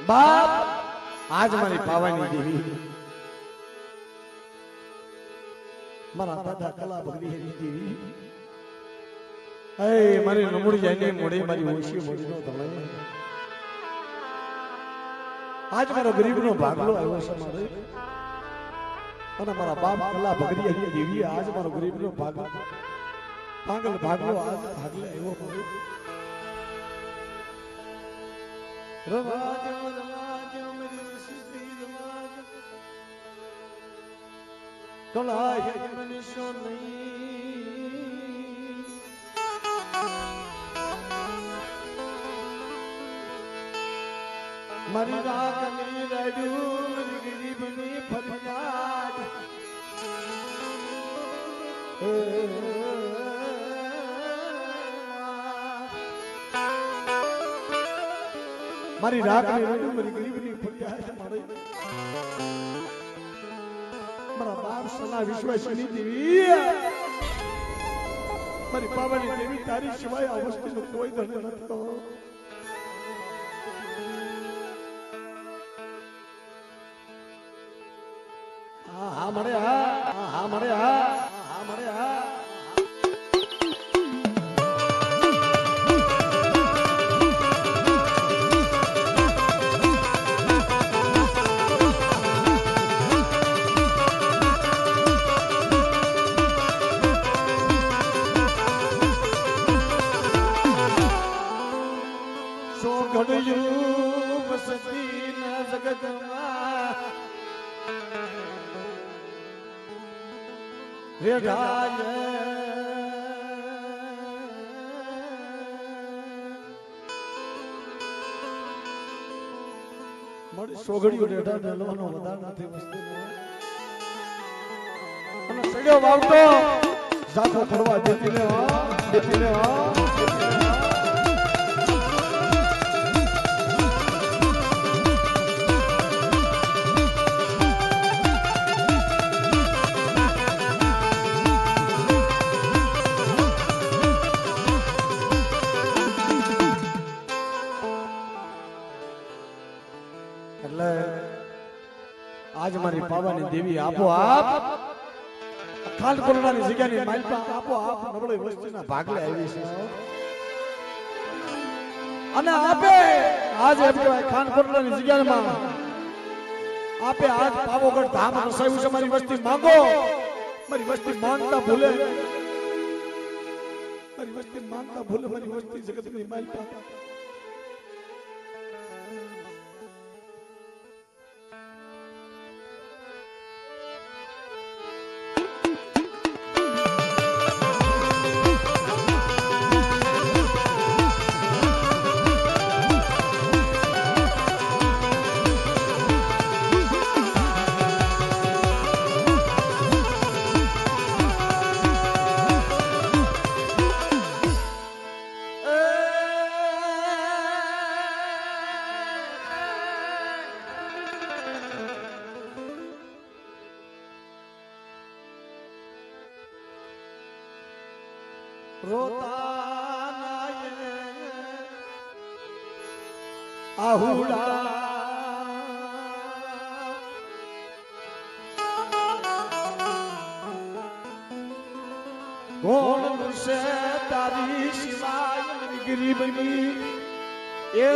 બાપ આજ મારી પાવાની દેવી મારા દાદા કલા બગડી દેવી એ મારી નમુડી જાઈને મોડે મારી ઓછી મોડી નો ધમે આજ મારો ગરીબનો ભાગલો આવ્યો છે મારે અને મારા બાપ કલા બગડી દેવી આજ મારો ગરીબનો ભાગલો ભાગલો આજ ભાગલે આવ્યો મારે રવાજ રવાજ મેરી સિદ્ધી રવાજ કલા હે મને સો નહીં મારી રાગની રડું મારી ગરીબની ફરિયાદ મારી રાગની રડું મારી ગરીબની ફરિયાદ મારા બાપ સના વિશ્વાસની દેવી મારી પાવાની દેવી તારી સિવાય આ વસ્તુનો કોઈ ધન નતો હા મળે હા મળે હા મળે હા ઘડ્યું વસતી ના જગતમાં રેઢાય મારી સોગડીઓ રેઢા ઢલવાનો વધાર નથી વસ્તી અને સડ્યો વાવતો ઝાખો ફરવા દેતી ને એટલે આજ મારી પાવાની દેવી આપો આપ ખાંડ કોરોનાની જગ્યાની માલપા આપો આપ નબળી વસ્તીના ભાગલે આવી છે અને આપે આજ એમ કહેવાય ખાંડ કોરોનાની જગ્યામાં આપે આજ પાવોગઢ ધામ રસાયું છે મારી વસ્તી માંગો મારી વસ્તી માંગતા ભૂલે મારી વસ્તી જગતની માલપા રોતા આહુડા કોણ છે તારી સિવાય ગરીબની એ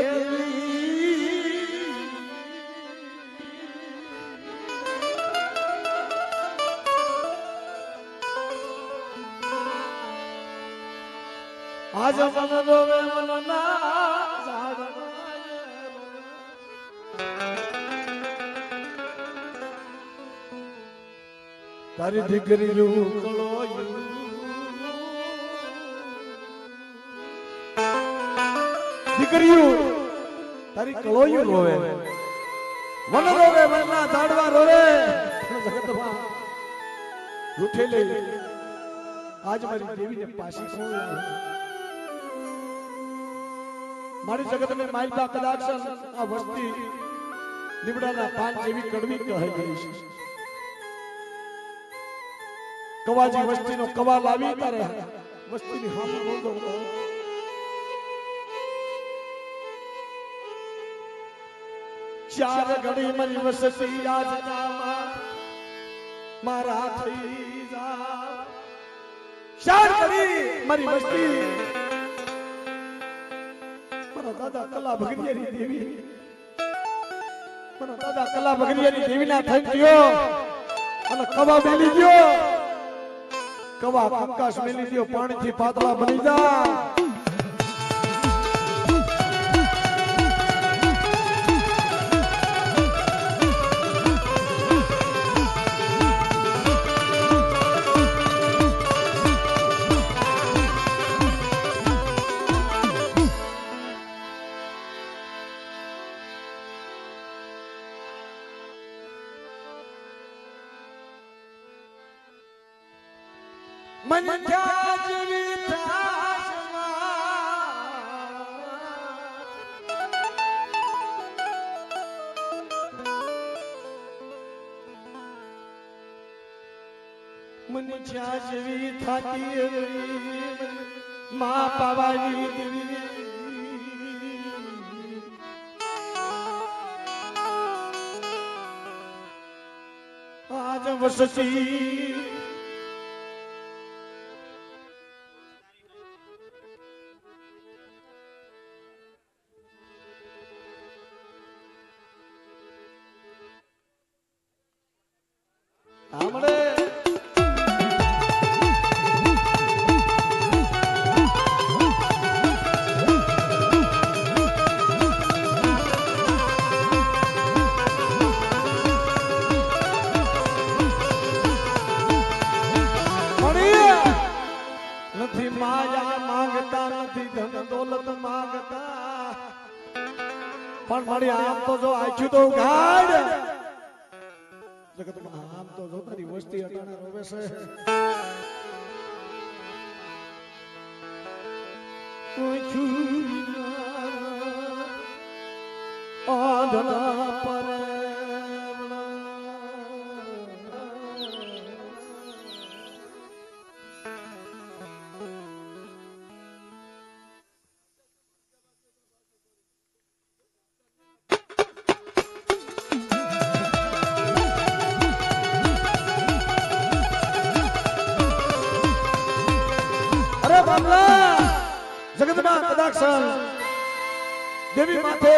આજ મન રોવે મનના તારી દીકરી દીકરીઓ તારી કળોયું રોવે મન રોવે મનના ઝાડવા રોવે જગતમાં રૂઠેલી આજ મારી દેવીને પાછી કોણ લાવે મારી જગતને માલપા કદાચ આ વસ્તી લીમડાના પાન જેવી કડવી કહી ગઈ છે કવાજી વસ્તીનો કવા લાવી તારે વસ્તીની હામે બોલતો ચાર ઘડી મારી વસતી આજ મારા થઈ જા ચાર ઘડી મારી વસ્તી મારા દાદા કલા ભગરિયાની દેવી મારા દાદા કલા ભગરિયાની દેવીના થઈ ગયો અને કવા મેલી ગયો કવા આકાશ મેલી ગયો પાણીથી પાતળા બની જા मन जाजवी मन जाजवी थाती मां पावानी देवी आज वसती हमरे નથી માયા માંગતા નથી ધન દોલત માંગતા પણ મારી આમ તો જો આખ્યું તો ગાડ જગતમાં આમ તો જો તારી વસ્તી અટાણે રોવે છે આંધળા પર જગતમાં કદાચ દેવી માથે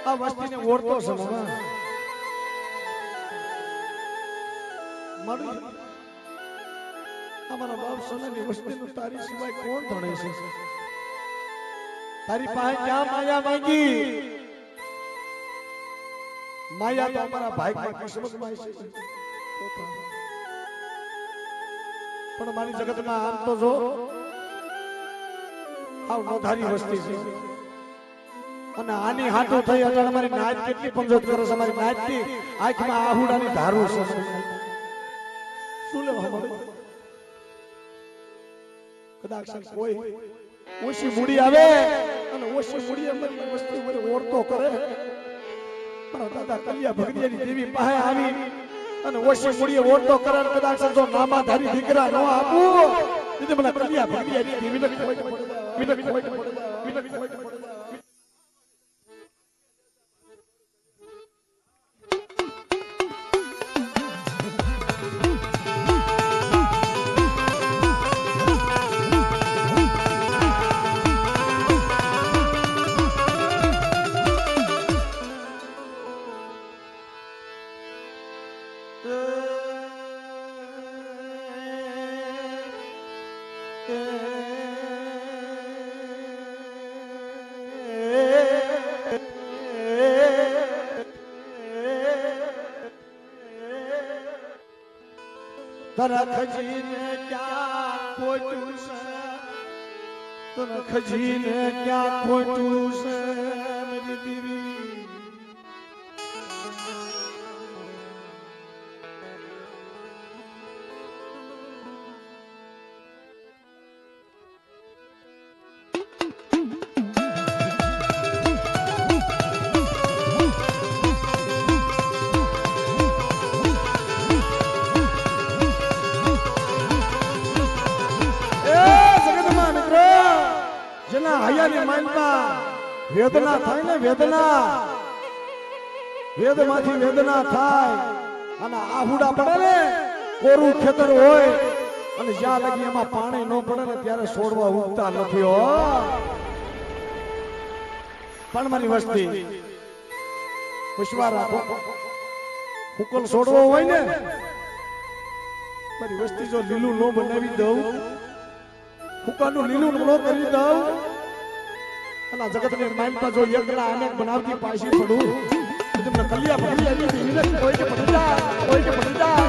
આ વસ્તીને ઓળતો છે મામા મારી અમારા બાપ સોનાની વસ્તીનું તારી સિવાય કોણ ધણે છે તારી પાસે ક્યાં માયા માંગી માયા તો અમારા ભાઈ કિસ્મતમાં છે પણ મારી જગતમાં આમ તો જો આવ નોધારી વસ્તી છે અને આની હાટો થઈ અટાણ મારી નાચ કેટલી પંજોત કરે છે મારી નાચની આંખમાં આહુડાની ધારો છે શું લેવા મળે કદાચ કોઈ ઓછી મૂડી આવે અને ઓછી મૂડી અમારી વસ્તી મને ઓળતો કરે પણ દાદા કલિયા ભગરિયાની દેવી પાસે આવી અને ઓછી મૂડીએ ઓળતો કરે કદાચ જો નામાધારી દીકરા ન આપું એટલે મને કલિયા ભગરિયાની દેવીને કોઈ ખજીને ક્યાં ખોટું છે તને ખજીને ક્યાં ખોટું છે મારી દેવી જેના હૈયાની માઇલમાં વેદના થાય ને વેદના વેદમાંથી વેદના થાય અને આહુડા પડે ને કોરું ખેતર હોય અને જ્યાં લગી એમાં પાણી ન પડે ને ત્યારે છોડવા ઉગતા નથી હો. પણ મારી વસ્તી વિશ્વાસ રાખો, હુકલ છોડવો હોય ને મારી વસ્તી જો લીલું ન બનાવી દઉં, હુકાનું લીલું ન કરી દઉં અને જગતને માઇન્ડમાં જો એકલા અનેક બનાવતી પાછી પડું તમને કલિયા પડી આવી કોઈ કે પડી જાય, કોઈ કે પડી જાય.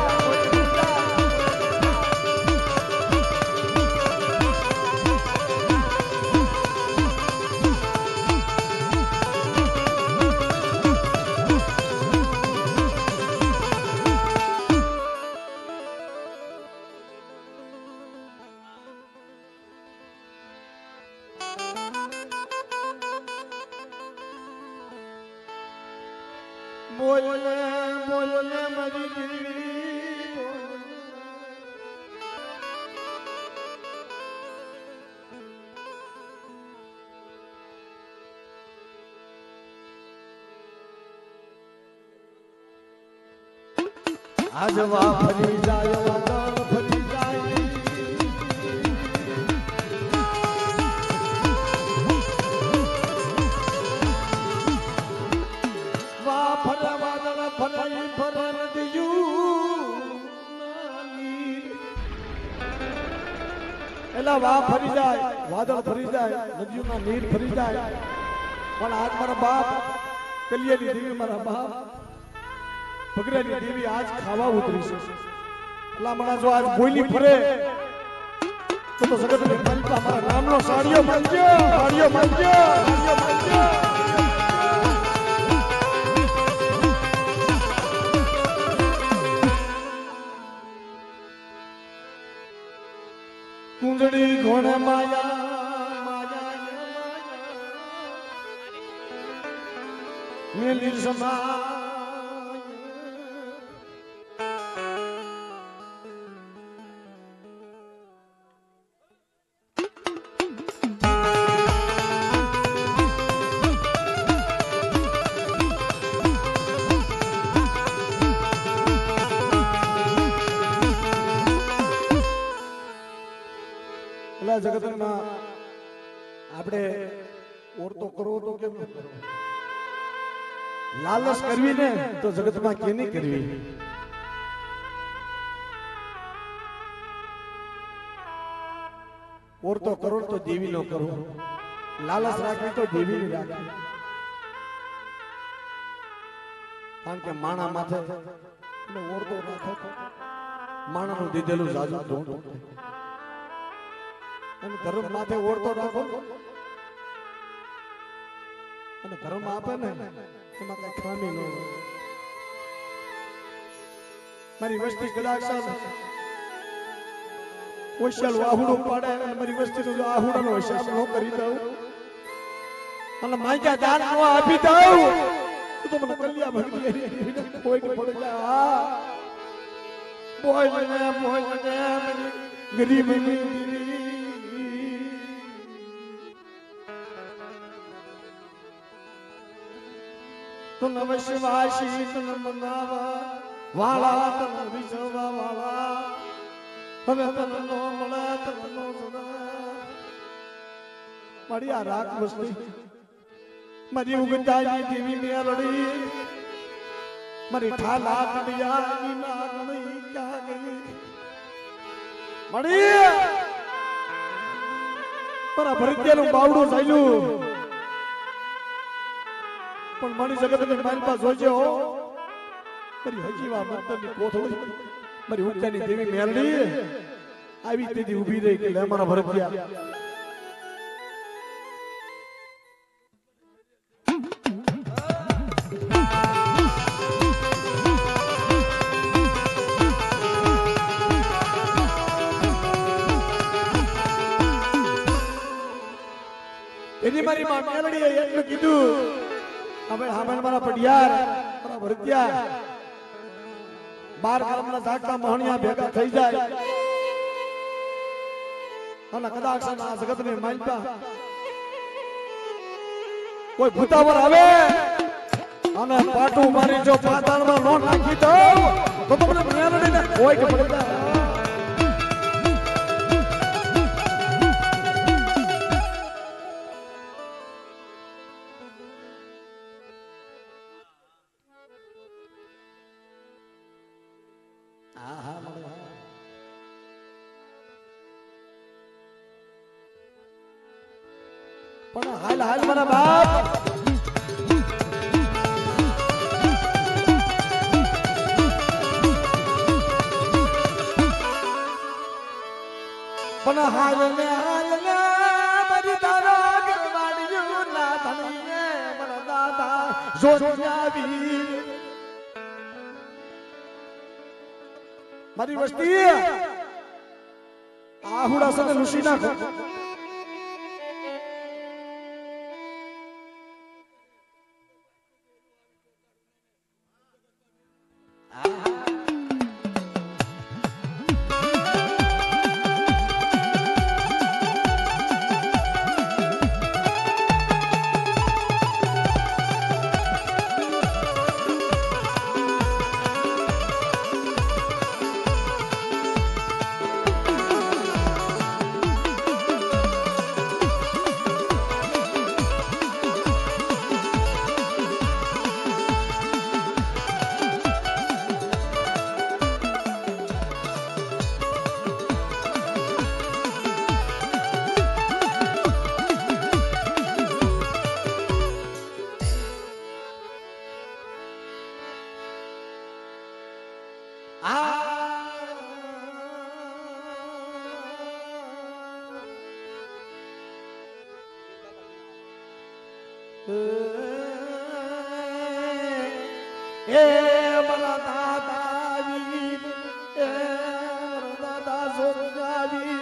બોલને બોલને મારી દીવી બોલને. આજ વા ફરી જાય વાદળ ફરી જાય વા ફરે વાદળ ફરાઈ ફરે નદીયું એલા વા ફરી જાય વાદળ ફરી જાય નદીઓના નીર ફરી જાય પણ આજ મારા બાપ કલિયાની દેવી મારા બાપ ભગરાની દેવી આજ ખાવા ઉતરી છે. એટલા મને જો આજ બોલી ફરે તો જગતની માલિકા મારા નામનો સાડીઓ માંગજો, સાડીઓ માંગજો, સાડીઓ માંગજો. કુંજડી ઘોડે માયા માયા મેલી સમા જગતમાં આપણે ઓરતો કરવો તો કેમ ન કરવો? લાલચ કરવી ને તો જગતમાં કેની કરવી? ઓરતો કરો તો દેવી નો કરો, લાલચ રાખવી તો દેવી ની રાખવી. કારણ કે માણા માથે ઓરતો રાખો માણાનું દીધેલું જાજુ ધોતો અને ધર્મ માથે ઓરતો રાખો અને ધર્મ આપે ને એમાં કઈ ખામી ન હોય. મારી વસ્તી કદાચ ઓશિયાલ આહુડો પાડે અને મારી વસ્તી નો આહુડાનો હિસાબ ન કરી દઉં અને માગ્યા દાન ન આપી દઉં તો મને કલ્યા ભગી કોઈ કે પડી જાય. બોય ને ગરીબની તું નવશવાસી તું મનાવા વાળા તું વિજવા વાળા હવે તન નો મળે તન નો સદા મારી આ રાત વસ્તી મારી ઉગતાની દેવી મેરડી મારી ઠાલા કડિયાની નાગણી ક્યાં ગઈ મળી મારા ભરતિયાનું બાવડું ચાલ્યું પણ મારી જગતની માલપા જોઈજો મારી હજીવા મંતરની કોથળી મારી ઉચ્ચાની દેવી મેરડી આવી તેથી ઊભી રહી કે લે મારા ભરતિયા એની મારી માં મેલડીએ એટલું કીધું હવે હામેલ મારા પડિયાર મારા ભરતિયા 12 ગામના ઝાકતા મોહણિયા ભેગા થઈ જાય અને કદાચ આ જગતની માલપા કોઈ ભૂતાવર આવે અને પાટું મારી જો પાતાળમાં નો નાખી દઉં તો તમને મેલડીને કોઈ ખબર ના. પણ હાલ હાલ મારા બાપ પણ હાલ ને મારી તારા ગરવાડિયું ના ધણીએ મારા દાદા જોજાવી મારી વસ્તી આહુડા સાથે લૂસી નાખો. એ મારા દાદા વીર એ મારા દાદા જોજાવી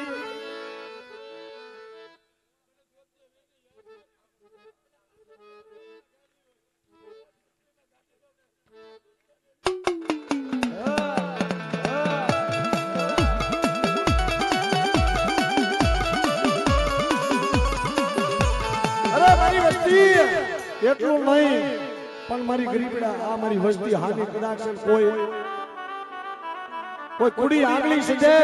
અરે મારી વસ્તી એટલું નહીં પણ મારી ગરીબડા આ મારી વસ્તી હાની કદાચ કોઈ કુડી આગલી છે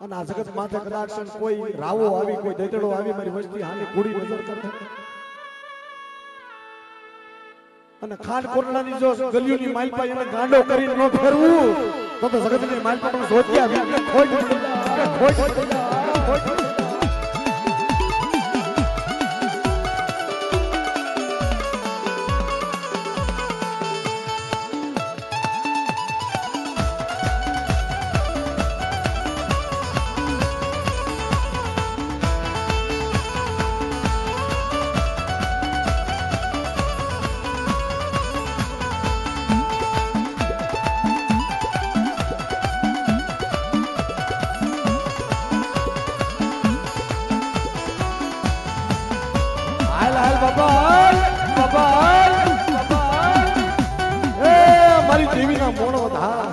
અને આ જગત માથે કદાચ કોઈ રાવો આવી કોઈ દૈતડો આવી મારી વસ્તી હાની કુડી નજર કરે અને ખાંડ કોરડાની જો ગલીઓની માલપા એને ગાંડો કરીને ન ફેરવું તો જગતની માલપા પણ સોચ્યા ખોટ મારી દેવીના મોણ વધા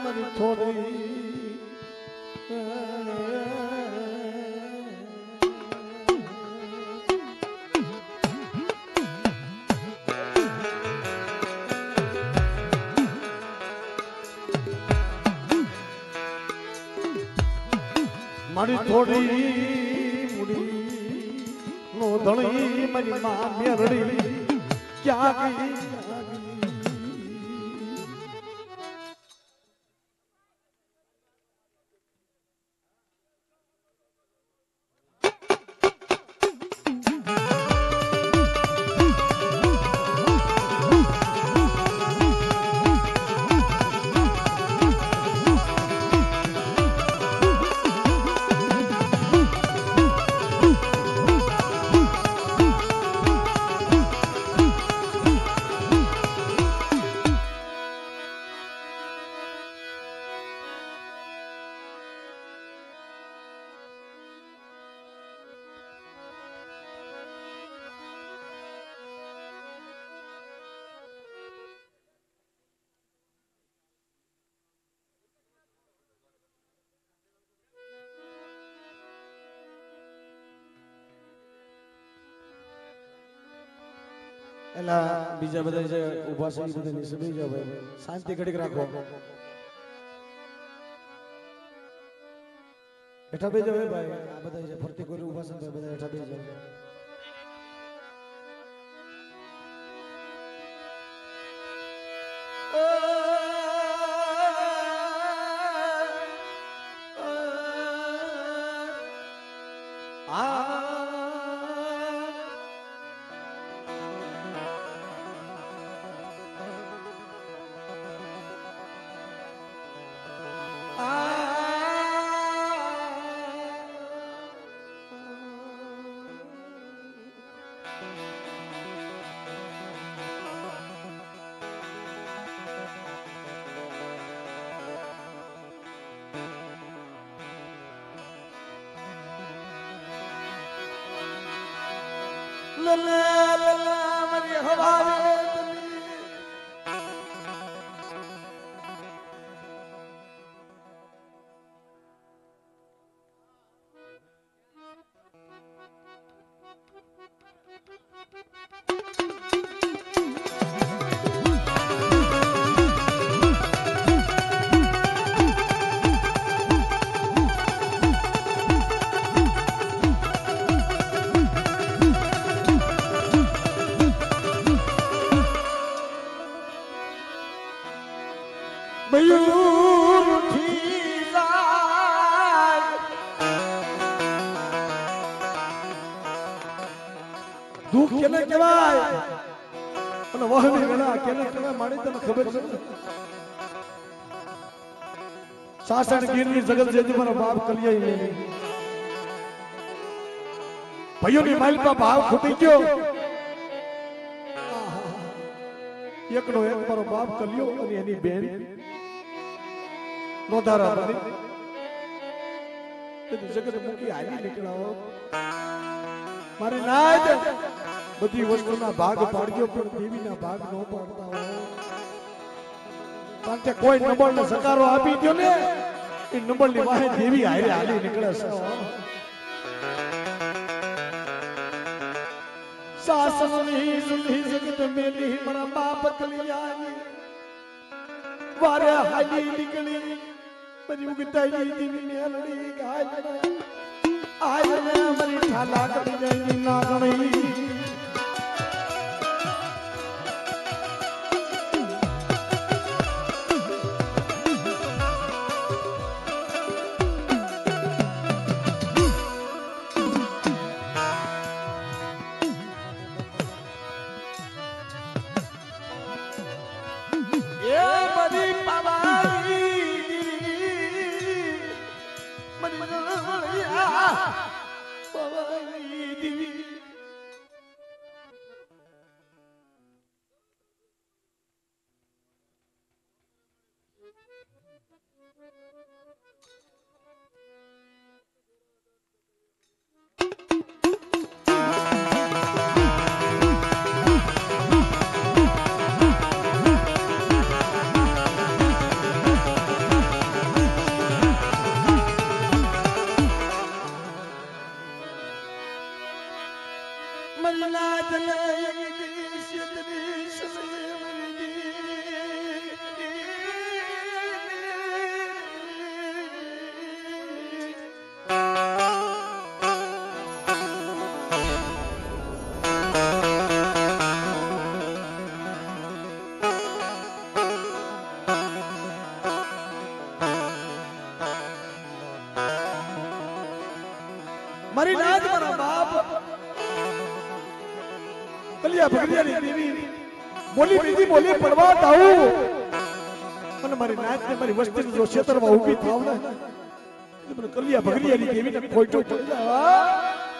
મારી થોડી મારી થોડી મુડી નો ધણી મારી માં મેરડી ક્યાં ગઈ એલા બીજા બધા જે ઊભા છે એ બધા નીચે બેસી જાવ ભાઈ શાંતિ ઘડીક રાખો હેઠા બેસી જાવ ભાઈ આ બધા જે ફરતી કોઈ ઊભા છે બધા હેઠા બેસી જાવ લલા લલા મારી હવારે મયુર ઉઠી જાય દુઃખ કેને કહેવાય અને વહની વેલા કેને કહેવાય મારી તને ખબર છે સાસણ ગીરની જગત જેથી મારો બાપ કલિયાઈ લેલી ભાઈઓની માલિકા ભાવ ખૂટી ગયો એકનો એક મારો બાપ કલ્યો અને એની બેન નોધારા બની જગત મૂકી હાલી નીકળાવો મારી નાય બધી વસ્તુના ભાગ પાડ્યો પણ દેવીના ભાગ ન પાડતા હો કારણ કે કોઈ નંબરને સકારો આપી દો ને એ નંબરની વાહે દેવી હારે હાલી નીકળે છે સાસની સુની જગત મેલી મારા બાપ કલિયાની વારે હાલી નીકળી બધી ઉગતાઈ દેવી મેલડી ગાય આયને મરી ઠાલા કરી જાય નાગણી મારી નાત મારા બાપ કલિયા ભગરિયાની દેવી બોલી બીજી બોલી પડવા દાઉ મને મારી નાત ને મારી વસ્તી જો ક્ષેત્રમાં ઊભી થાવ ને મને કલિયા ભગરિયાની દેવીને ખોટો પડી જાય